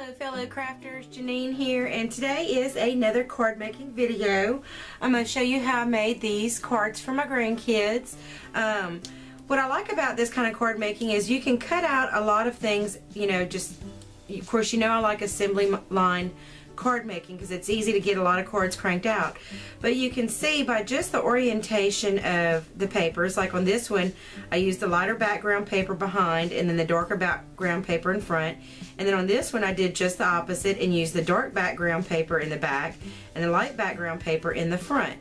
Hello fellow crafters, Janine here, and today is another card making video. I'm going to show you how I made these cards for my grandkids. What I like about this kind of card making is you can cut out a lot of things, of course I like assembly line card making because it's easy to get a lot of cards cranked out. But you can see by just the orientation of the papers, like on this one I used the lighter background paper behind and then the darker background paper in front, and then on this one I did just the opposite and used the dark background paper in the back and the light background paper in the front,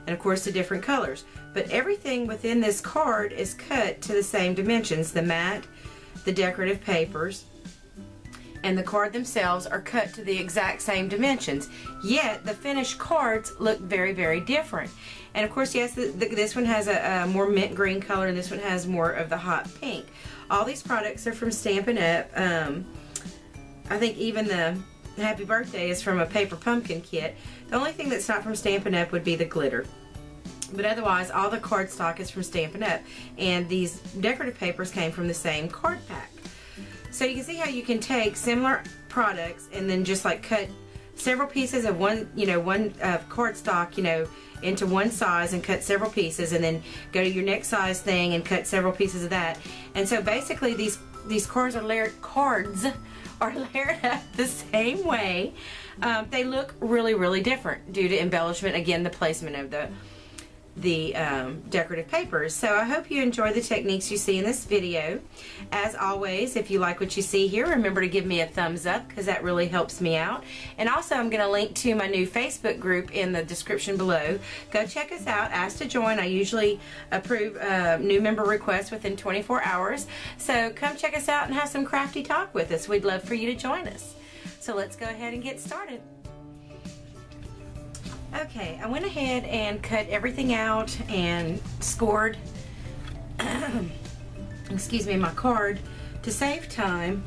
and of course the different colors. But everything within this card is cut to the same dimensions. The mat, the decorative papers, and the card themselves are cut to the exact same dimensions, yet the finished cards look very, very different. And of course, yes, this one has a more mint green color and this one has more of the hot pink. All these products are from Stampin' Up. I think even the Happy Birthday is from a paper pumpkin kit. The only thing that's not from Stampin' Up would be the glitter. But otherwise, all the cardstock is from Stampin' Up. And these decorative papers came from the same card pack. So you can see how you can take similar products and then just like cut several pieces of one cardstock, into one size and cut several pieces, and then go to your next size thing and cut several pieces of that. And so basically these cards are layered up the same way. They look really, really different due to embellishment, again, the placement of the decorative papers. So I hope you enjoy the techniques you see in this video. As always, if you like what you see here, remember to give me a thumbs up because that really helps me out. And also I'm going to link to my new Facebook group in the description below. Go check us out. Ask to join. I usually approve new member requests within 24 hours. So come check us out and have some crafty talk with us. We'd love for you to join us. So let's go ahead and get started. Okay, I went ahead and cut everything out and scored excuse me, my card to save time,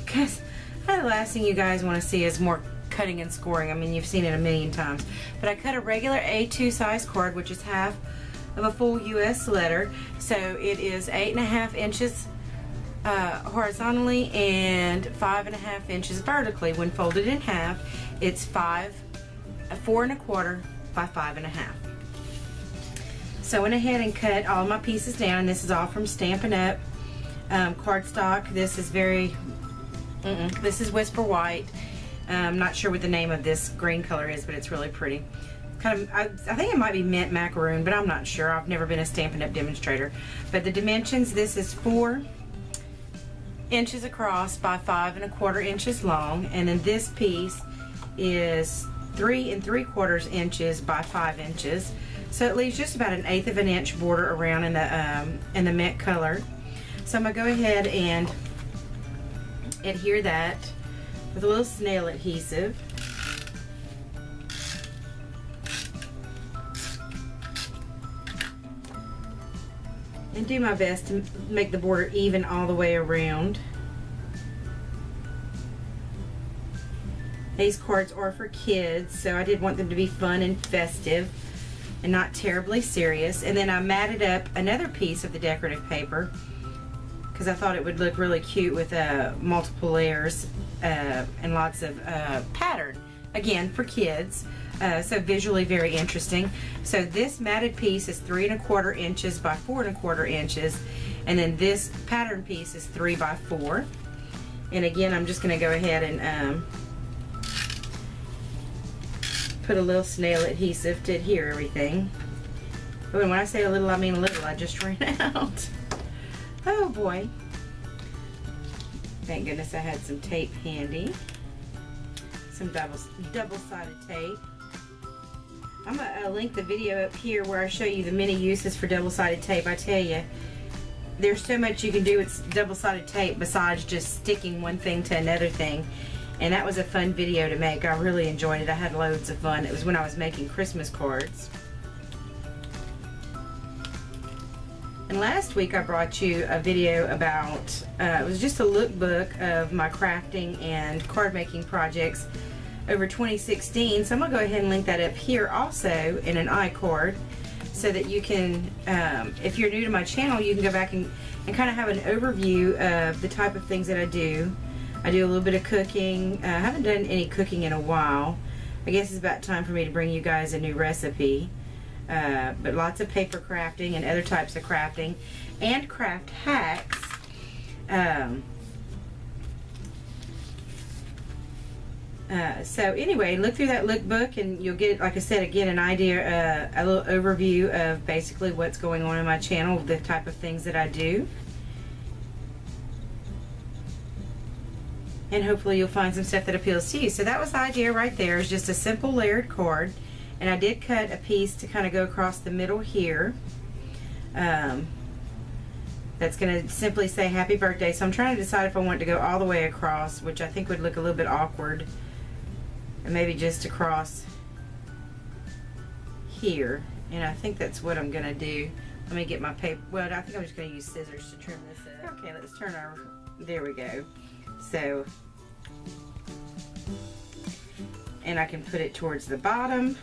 because the last thing you guys want to see is more cutting and scoring. I mean, you've seen it a million times. But I cut a regular A2 size card, which is half of a full US letter, so it is 8.5 inches horizontally and 5.5 inches vertically. When folded in half, it's 4 1/4 by 5.5. So I went ahead and cut all my pieces down, and this is all from Stampin' Up cardstock. This is this is Whisper White. I'm not sure what the name of this green color is, but it's really pretty. Kind of, I think it might be mint macaroon, but I'm not sure. I've never been a Stampin' Up demonstrator. But the dimensions, this is 4 inches across by 5 1/4 inches long, and then this piece is 3 3/4 inches by 5 inches, so it leaves just about 1/8 of an inch border around in the mint color. So I'm gonna go ahead and adhere that with a little snail adhesive. And do my best to make the border even all the way around. These cards are for kids, so I did want them to be fun and festive and not terribly serious. And then I matted up another piece of the decorative paper because I thought it would look really cute with multiple layers and lots of pattern, again for kids, so visually very interesting. So this matted piece is 3 1/4 inches by 4 1/4 inches, and then this pattern piece is 3 by 4. And again, I'm just going to go ahead and put a little snail adhesive to adhere everything. Oh, and when I say a little, I mean a little. I just ran out. Oh boy. Thank goodness I had some tape handy. Some double-sided tape. I'm going to link the video up here where I show you the many uses for double-sided tape. I tell you, there's so much you can do with double-sided tape besides just sticking one thing to another thing. And that was a fun video to make. I really enjoyed it. I had loads of fun. It was when I was making Christmas cards. And last week I brought you a video about, it was just a lookbook of my crafting and card making projects over 2016. So I'm going to go ahead and link that up here also in an iCard, so that you can, if you're new to my channel, you can go back and kind of have an overview of the type of things that I do. I do a little bit of cooking. I haven't done any cooking in a while. I guess it's about time for me to bring you guys a new recipe. But lots of paper crafting and other types of crafting and craft hacks. So anyway, look through that lookbook and you'll get, like I said, again, an idea, a little overview of basically what's going on in my channel, the type of things that I do. And hopefully you'll find some stuff that appeals to you. So that was the idea right there, is just a simple layered card. And I did cut a piece to kind of go across the middle here. That's going to simply say happy birthday. So I'm trying to decide if I want to go all the way across, which I think would look a little bit awkward. And maybe just across here. And I think that's what I'm going to do. Let me get my paper. Well, I think I'm just going to use scissors to trim this up. Okay, let's turn our, there we go. So, and I can put it towards the bottom.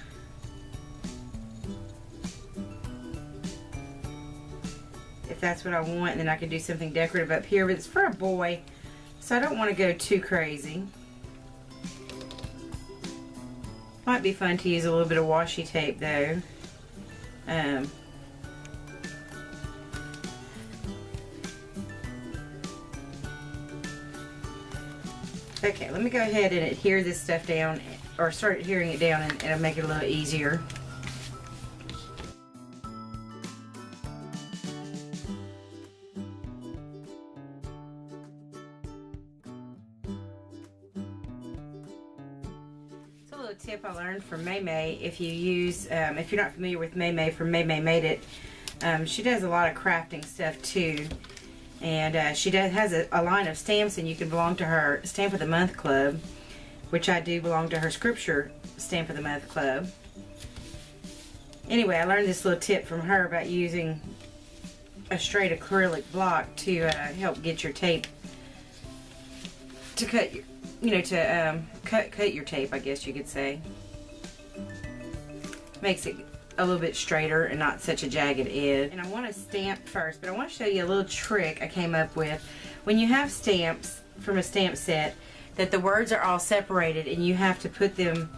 If that's what I want, and then I can do something decorative up here, but it's for a boy, so I don't want to go too crazy. Might be fun to use a little bit of washi tape though. Okay, let me go ahead and adhere this stuff down, or start adhering it down, and it'll make it a little easier. So a little tip I learned from May May, if you use, if you're not familiar with May May from May May Made It, she does a lot of crafting stuff too. And she has a line of stamps, and you can belong to her Stamp of the Month Club, which I do belong to her Scripture Stamp of the Month Club. Anyway, I learned this little tip from her about using a straight acrylic block to help get your tape to cut your, to cut your tape, I guess you could say. Makes it a little bit straighter and not such a jagged edge. And I want to stamp first, but I want to show you a little trick I came up with. When you have stamps from a stamp set that the words are all separated and you have to put them,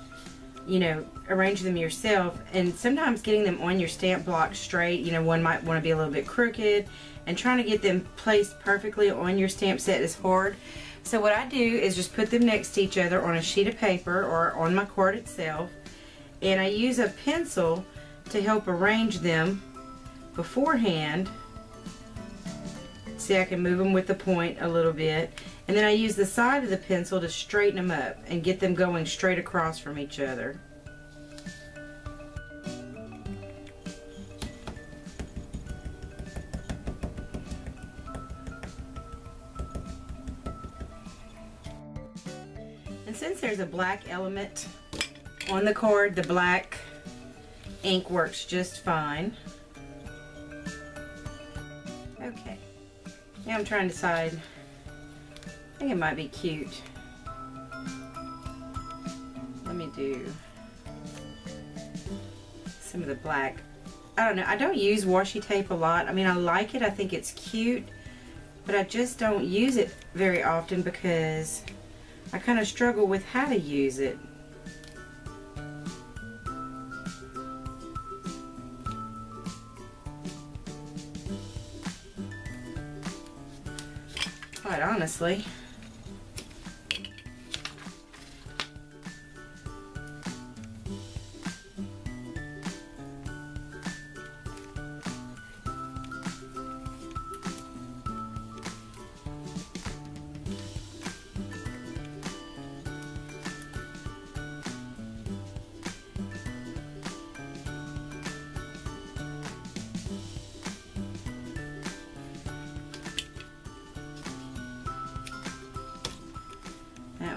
arrange them yourself, and sometimes getting them on your stamp block straight, one might want to be a little bit crooked, and trying to get them placed perfectly on your stamp set is hard. So what I do is just put them next to each other on a sheet of paper or on my card itself, and I use a pencil to help arrange them beforehand. See, I can move them with the point a little bit, and then I use the side of the pencil to straighten them up and get them going straight across from each other. And since there's a black element on the card, the black ink works just fine. Okay, now I'm trying to decide. I think it might be cute. Let me do some of the black. I don't know, I don't use washi tape a lot. I mean, I like it, I think it's cute, but I just don't use it very often because I kind of struggle with how to use it. Quite honestly.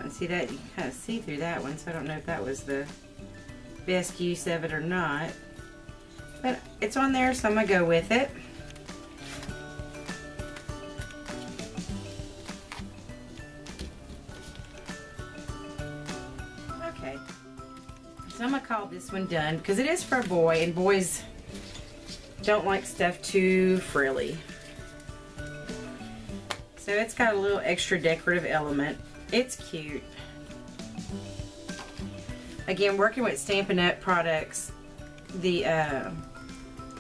See that, you can kind of see through that one, so I don't know if that was the best use of it or not, but it's on there, so I'm gonna go with it. Okay, so I'm gonna call this one done because it is for a boy, and boys don't like stuff too frilly. So it's got a little extra decorative element It's cute. Again, working with Stampin' Up products, the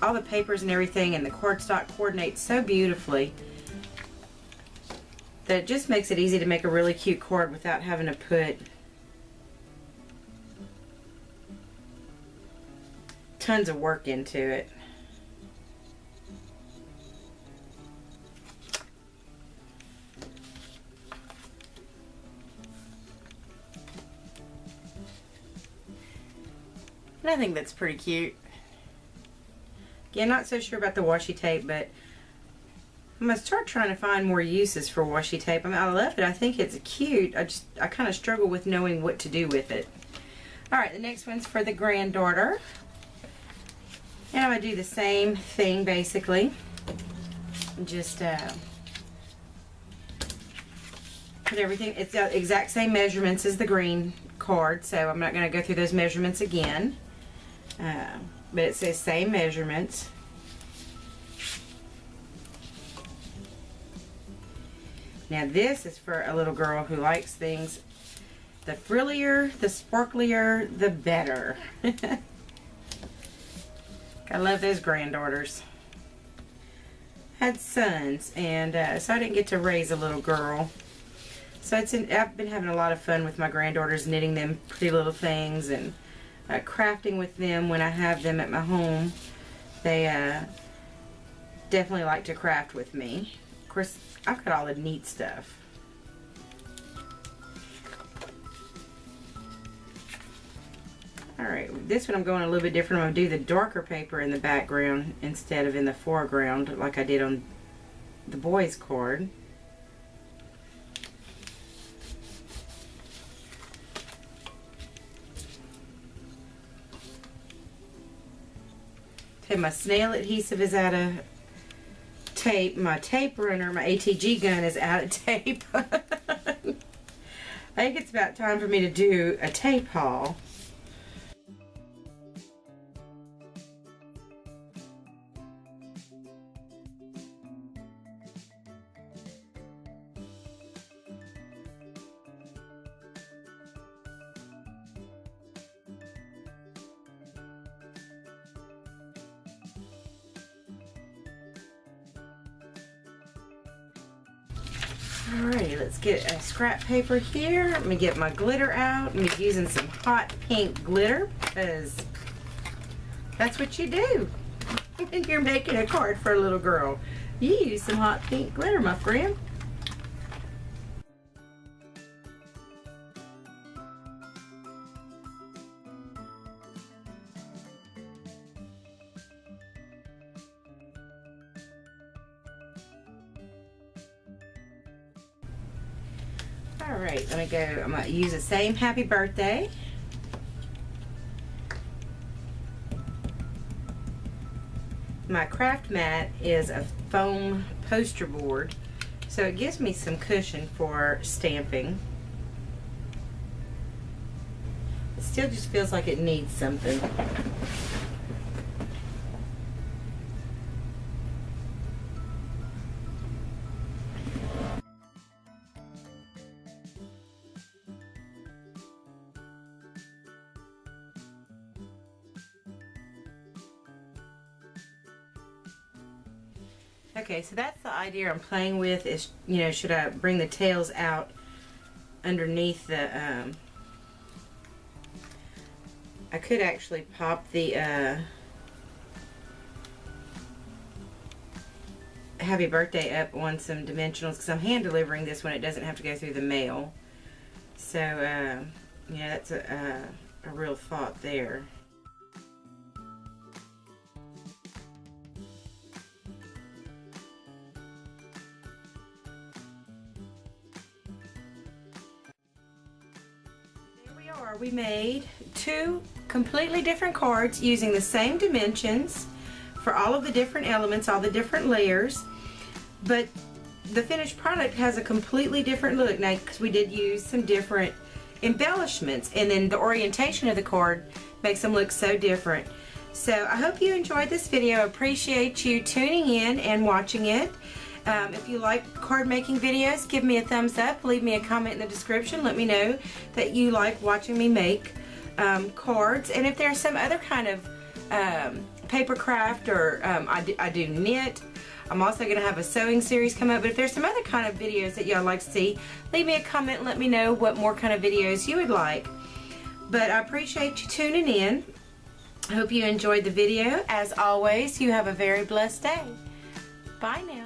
all the papers and everything and the cardstock coordinates so beautifully that it just makes it easy to make a really cute card without having to put tons of work into it. And I think that's pretty cute. Again, not so sure about the washi tape, but I'm going to start trying to find more uses for washi tape. I mean, I love it. I think it's cute. I kind of struggle with knowing what to do with it. Alright, the next one's for the granddaughter. And I'm going to do the same thing, basically. Just put everything, it's the exact same measurements as the green card, so I'm not going to go through those measurements again. But it says same measurements. Now this is for a little girl who likes things, the frillier, the sparklier, the better. I love those granddaughters. Had sons, and so I didn't get to raise a little girl. So I've been having a lot of fun with my granddaughters, knitting them pretty little things and crafting with them when I have them at my home. They definitely like to craft with me. Of course, I've got all the neat stuff. Alright, this one I'm going a little bit different. I'm going to do the darker paper in the background instead of in the foreground like I did on the boys' card. Okay, my snail adhesive is out of tape. My tape runner, my ATG gun, is out of tape. I think it's about time for me to do a tape haul. Alrighty, let's get a scrap paper here. Let me get my glitter out. I'm using some hot pink glitter because that's what you do when you're making a card for a little girl. You use some hot pink glitter, my friend. Alright, I'm going to use the same happy birthday. My craft mat is a foam poster board, so it gives me some cushion for stamping. It still just feels like it needs something. Okay, so that's the idea I'm playing with is, you know, should I bring the tails out underneath the, I could actually pop the happy birthday up on some dimensionals because I'm hand delivering this one. It doesn't have to go through the mail. So, yeah, that's a real thought there. We made two completely different cards using the same dimensions for all of the different elements, all the different layers, but the finished product has a completely different look now because we did use some different embellishments, and then the orientation of the card makes them look so different. So I hope you enjoyed this video. I appreciate you tuning in and watching it, If you like card making videos, give me a thumbs up, leave me a comment in the description, let me know that you like watching me make cards. And if there's some other kind of paper craft, or I do knit. I'm also going to have a sewing series come up, but if there's some other kind of videos that y'all like to see, leave me a comment and let me know what more kind of videos you would like. But I appreciate you tuning in. I hope you enjoyed the video. As always, you have a very blessed day. Bye now.